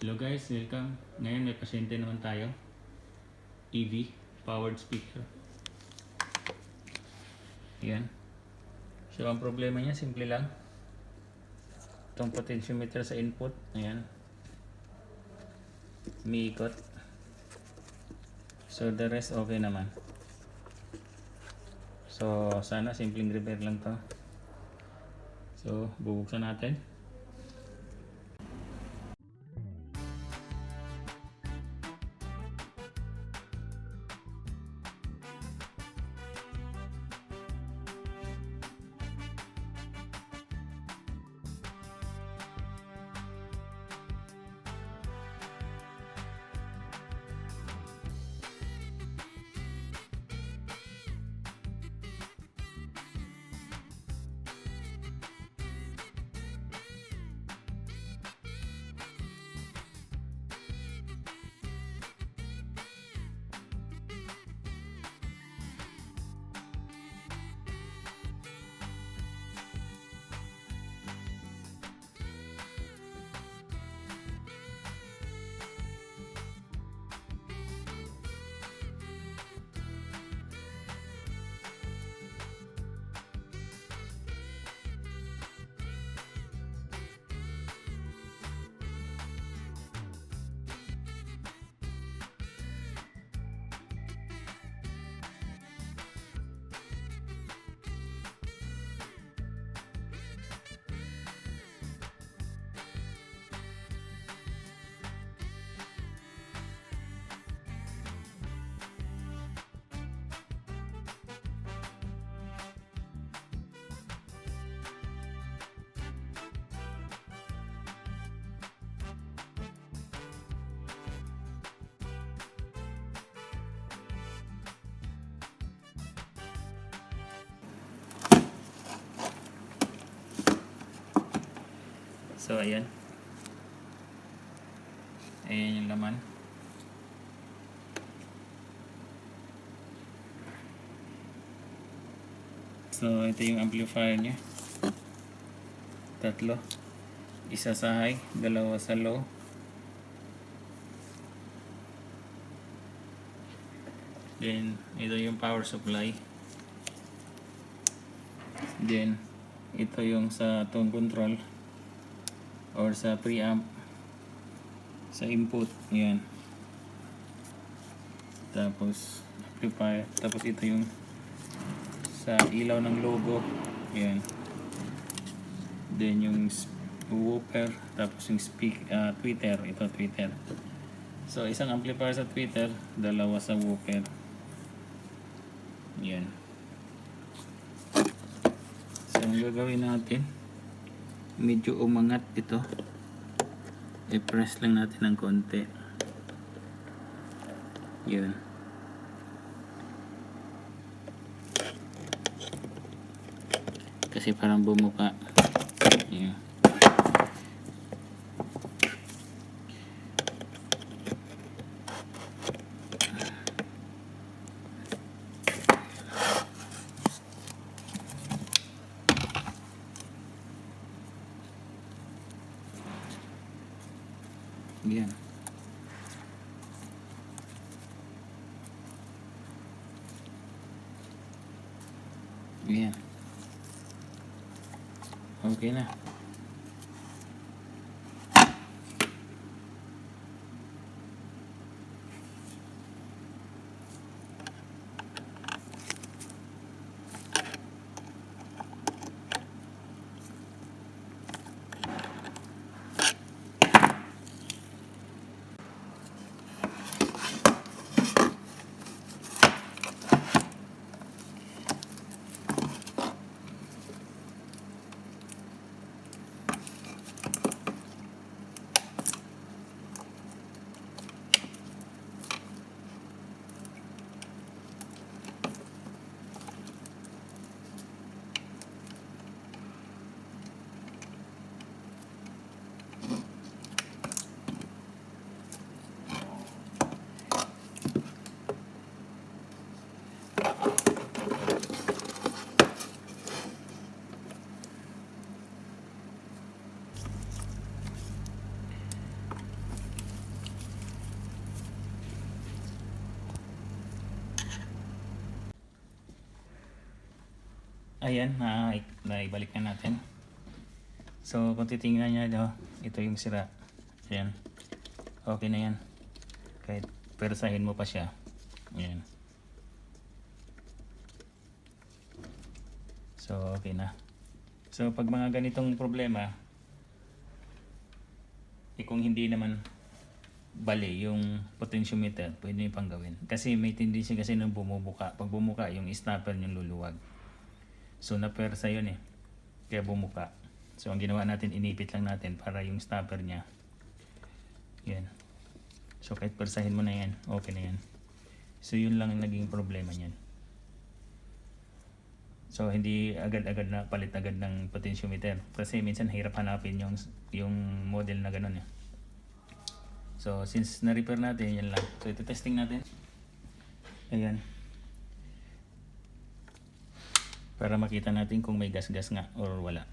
Hello guys, welcome. Ngayon may pasyente naman tayo. EV, powered speaker. Ayan. So ang problema niya, simple lang. Itong potentiometer sa input, ayan. Umiikot. So the rest okay naman. So sana simpleng repair lang to. So bubuksan natin. So ayan. Ayan yung laman. So ito yung amplifier niya. Tatlo. Isa sa high, dalawa sa low. Then ito yung power supply. Then ito yung sa tone control or sa preamp sa input. Ayan. Tapos amplifier. Tapos ito yung sa ilaw ng logo. Ayan. Then yung woofer. Tapos yung tweeter. Ito tweeter. So isang amplifier sa tweeter, dalawa sa woofer. Ayan. So ang gagawin natin, medyo umangat ito. I-press lang natin ng konti. Yun. Kasi parang bumuka. Yun. Yan. Yan. Okay na. ayan, naibalik na natin. So kung titingnan nyo, no, ito yung sira. Ayan. Okay na yan. Kahit persahin mo pa siya. Ayan. So okay na. So pag mga ganitong problema, kung hindi naman bali yung potentiometer, pwede nyo pang gawin. Kasi may tendency kasi nung bumubuka. Pag bumuka, yung stopper yung luluwag. So napersa yun eh. Kaya bumuka. So ang ginawa natin, inipit lang natin para yung stopper niya. Yan. So kahit persahin mo na yan, okay na yan. So yun lang ang naging problema niyan. So hindi agad-agad na palit agad ng potentiometer kasi minsan hirap hanapin yung model na gano'n eh. So since na-repair natin, yan lang. So ito testing natin. Ayan. Para makita natin kung may gas-gas nga or wala.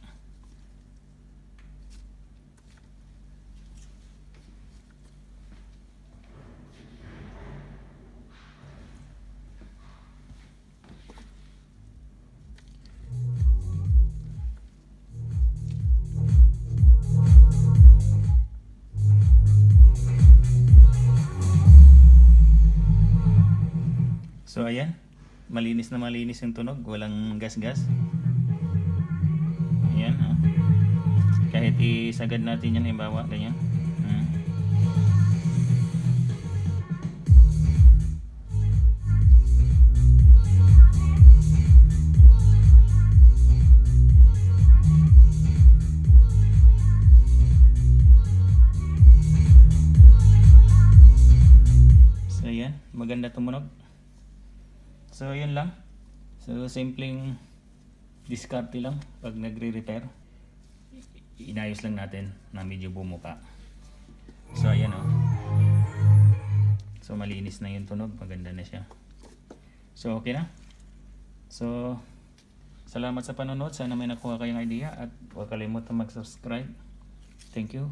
So ayan, malinis na malinis yung tunog, walang gas-gas. Ayan, oh. Kahit isagad natin yan, ibawa, ganyan. So ayan, maganda tumunog. So yun lang. So simpleng diskarte lang pag nagre-repair. Inayos lang natin na medyo bumuka. So ayan oh. So malinis na yung tunog, maganda na siya. So okay na. So salamat sa panonood. Sana may nakuha kayong idea at huwag kalimutan mag-subscribe. Thank you.